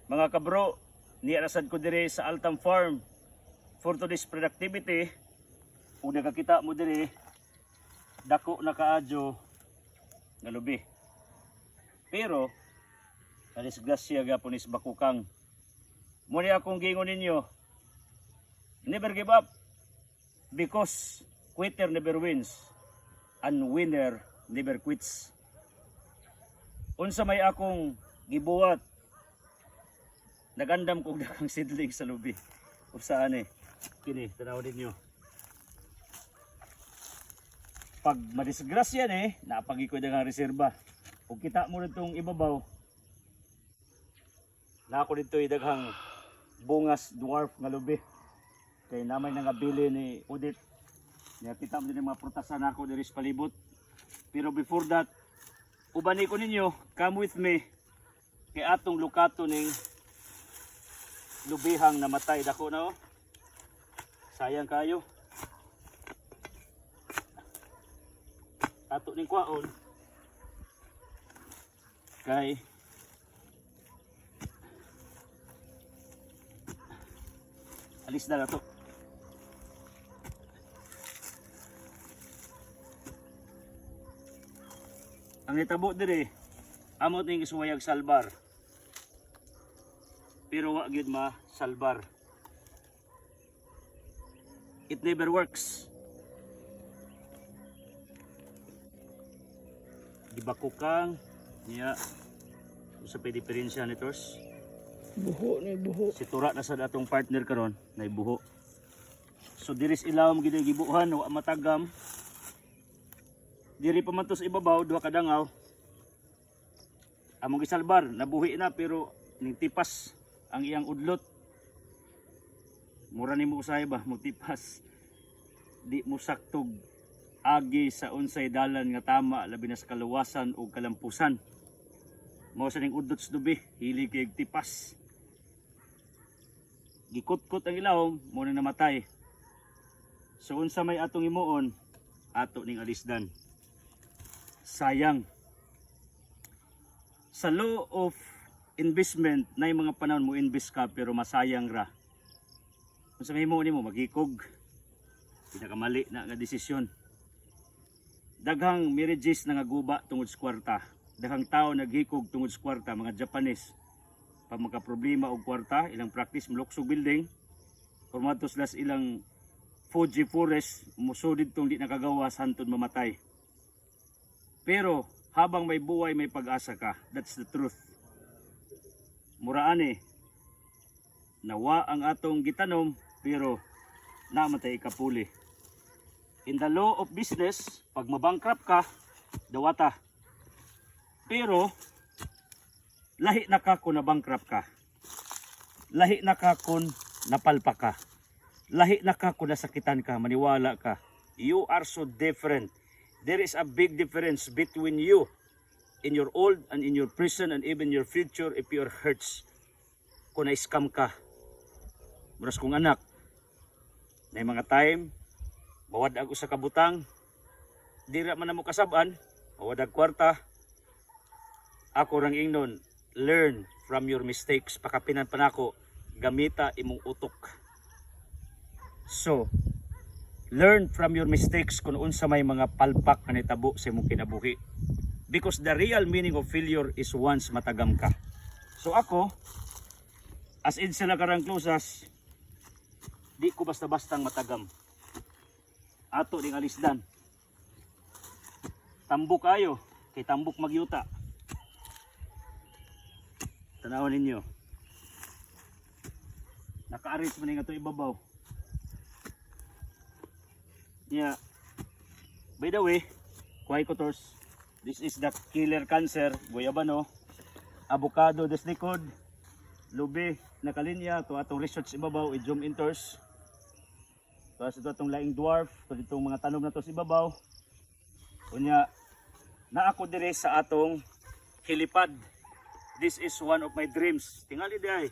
Mga kabro, niarasad ko dire sa Altam Farm for today's productivity. Kung nakakita mo dire, dako na kaadyo nga lubi. Pero, nadisgrasya gapon is bakukang. Muna akong gingon ninyo, never give up because quitter never wins and winner never quits. Unsa may akong gibuhat, nagandam kong dakang sidling sa lubi. Usaan kini, tanaw ninyo. Pag madisgrasya napagi ko dagang reserba. Kung kita mo nitong ibabaw, na ako dito daghang bungas dwarf nga lubi. Kay namay nga bili ni Udit. Nga kita mo din mga prutasan ako diri sa palibot. Pero before that, ubani ko ninyo, come with me kay atong lukato ning lubihang namatay dako na sayang kayo. Ato ning kwaon kay alis na to. Ang itabo dire amot ning isuwayag salbar. Pero wa gyud salbar. It never works. Gibakukang niya sa diferensya nitos. Buho na buho. Si Tura na sa atong partner karon na buho. So diris ilawom gid gibuhan wa matagam. Diri pa man to sa ibabaw duha ka dangaw. Among gisalbar nabuhi na pero ning tipas ang iyang udlot. Mura nimo usahay ba mo tipas. Di mo saktog agi sa unsay dalan nga tama labi na sa kaluwasan o kalampusan. Mao sa ning udlot sa dubi, hili kay tipas. Gikut-kut ang ilawom, mo na namatay. So unsa may atong imuon, ato ning alisdan. Sayang. Sa law of investment, na mga panahon mo invest ka pero masayang ra. Kung sa mahimo nimo magikog, pinakamali na nga desisyon. Daghang marriages na nga guba tungod sa kwarta. Daghang tao naghikog tungod sa kwarta, mga Japanese. Pag magka-problema og kwarta, ilang practice muluksog building, formatos las ilang Fuji forest, musudid tong di nakagawas hantod mamatay. Pero habang may buhay may pag-asa ka, that's the truth. Muraan nawa ang atong gitanom pero namatay ikapuli. In the law of business, pag mabankrupt ka, dawata. Pero lahi na ka kung nabankrupt ka. Lahi na ka kung napalpa ka. Lahi na ka kung nasakitan ka, maniwala ka. You are so different. There is a big difference between you in your old and in your present and even your future if you are hurts. Kung na-scam ka. Muras kong anak, na mga time, mawadag ko sa kabutang, dira man na mo kasaban, mawadag kwarta, ako rang ingnon, learn from your mistakes, pakapinan pa nako, gamita imong utok. So, learn from your mistakes kung unsa may mga palpak na nitabo sa imong kinabuhi. Because the real meaning of failure is once matagam ka. So ako, as in sila karang closas, di ko basta-bastang matagam. Ato ning alisdan. Tambok kayo, kay tambok magyuta. Tanawon ninyo. Naka-arrange man nga ito ibabaw. Yeah. By the way, Quaicotors, this is the killer cancer, guyabano, avocado des likod, lubi nakalinya, to atong research ibabaw, i-zoom inters. Tapos ito atong laing dwarf, ito itong mga tanom na to sa ibabaw. Kunya, na ako dire sa atong helipad. This is one of my dreams. Tingali di ay.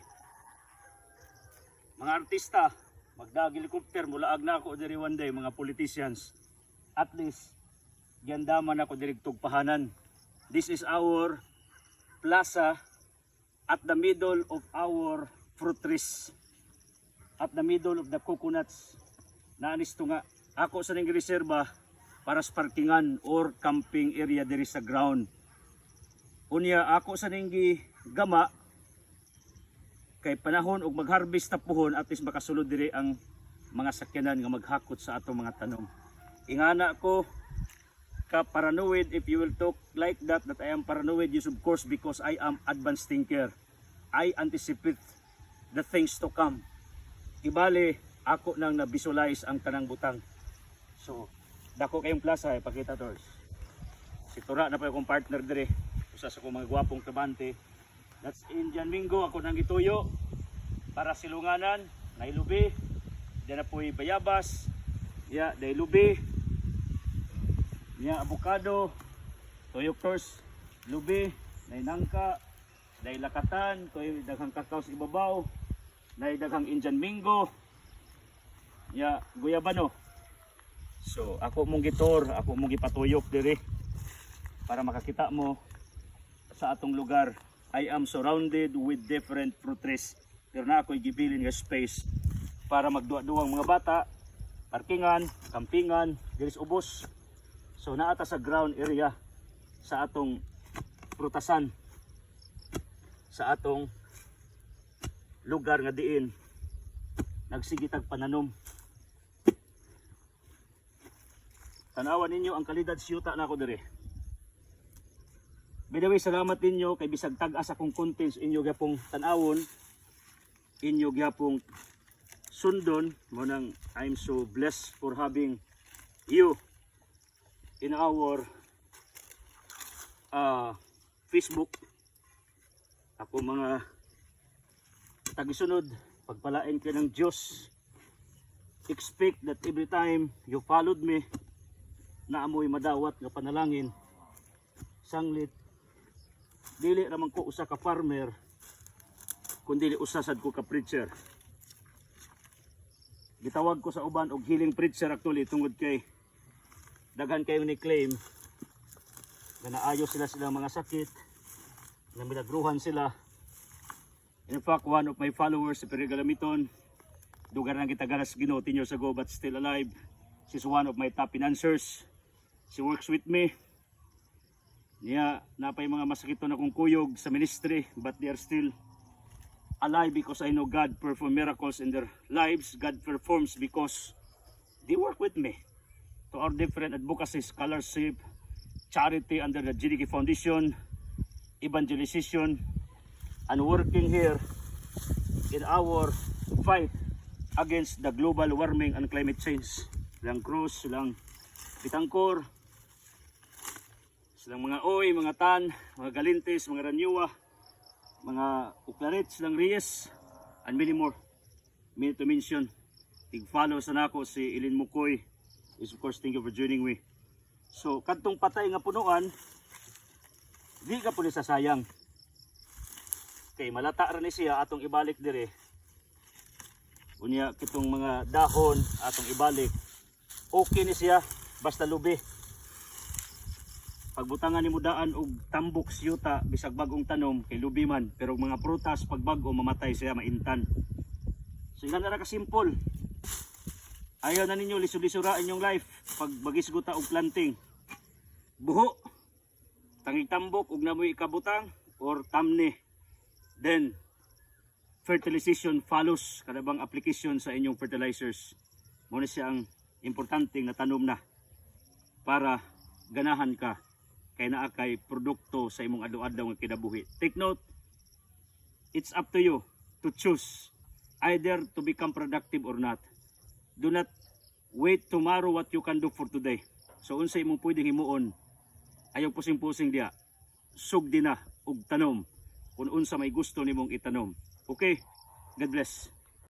Mga artista, magdag helicopter, mulaag na ako diri one day, mga politicians. At least, giandaman ako diri tugpahanan. This is our plaza at the middle of our fruit trees, at the middle of the coconuts. Naanis to nga, ako sa ning reserba para sa parkingan or camping area diri sa ground. Unya ako sa ning gama kay panahon og mag-harvest ta puhon at least makasulod diri ang mga sakyanan nga maghakot sa atong mga tanom. Ingana ko ka paranoid if you will talk like that I am paranoid, yes of course, because I am advanced thinker. I anticipate the things to come. Ibali ako nang na-visualize ang tanang butang. So dako kayong plaza ipakita to. Si Tura na pa akong partner dire, usa sa akong mga gwapong trabante. That's Indian Mingo, ako nang gituyo para silunganan, nailubi, diyan na po'y bayabas, ya, lubi, ya, avocado, toyo course, lubi, nangka, lakatan, toy daghang kakao sa ibabaw, daghang Indian Mingo, ya, guyabano. So ako mong gitor, ako mong gipatuyok diri para makakita mo sa atong lugar. I am surrounded with different fruit trees. Pero na ako'y gibilin nga space para magduwa-duwang mga bata, parkingan, kampingan, diri sa ubos. So naata sa ground area sa atong prutasan, sa atong lugar nga diin nagsigitag pananom. Tanawan ninyo ang kalidad siyuta na ako diri. By the way, salamat ninyo kay bisag tag-as akong contents inyo gyapong tanawon, inyo gyapong sundon mo nang I'm so blessed for having you in our Facebook. Ako mga tagisunod, pagpalain kayo ng Diyos. Expect that every time you followed me, na amoy madawat nga panalangin, sanglit, dili raman ko usa ka farmer, kundi usa sad ko ka preacher. Gitawag ko sa uban og healing preacher actually tungod kay daghan kayo ni claim na naayos sila mga sakit, na milagruhan sila. In fact, one of my followers, si Perry Galamiton, dugar na kita ganas Ginoo 10 years ago but still alive. She's one of my top financiers. She works with me. Niya, napay mga masakito na kong kuyog sa ministry, but they are still alive because I know God perform miracles in their lives. God performs because they work with me to our different advocacy, scholarship, charity under the GDK Foundation, evangelization, and working here in our fight against the global warming and climate change. Silang Cruz, silang Bitangkor, silang mga Oy, mga Tan, mga Galintes, mga Ranyua, mga Uklarit, silang Reyes, and many more. Many to mention. Tig-follow sa nako si Ilin Mukoy. Is of course, thank you for joining me. So, kadtong patay nga punuan, di ka po sasayang. Kay malata ra ni siya atong ibalik dire. Unya kitong mga dahon atong ibalik. Okay ni siya basta lubi. Pagbutangan ni mo daan og tambok siyuta bisag bagong tanom kay lubi man, pero mga prutas pag bag-o mamatay siya maintan. So yan na ka simple. Ayaw na ninyo lisod-lisura inyong life pag bagisguta og planting. Buho, tangig tambok ug namoy ikabutang or tamni. Then fertilization follows kada bang application sa inyong fertilizers. Muna siya ang importanteng natanom na para ganahan ka kay naa kay produkto sa imong adlaw-adlaw nga kinabuhi. Take note, it's up to you to choose either to become productive or not. Do not wait tomorrow what you can do for today. So unsay imong pwedeng himuon, ayaw pusing-pusing diya. Sugdi na og tanom kung unsa may gusto nimong itanom. Okay? God bless.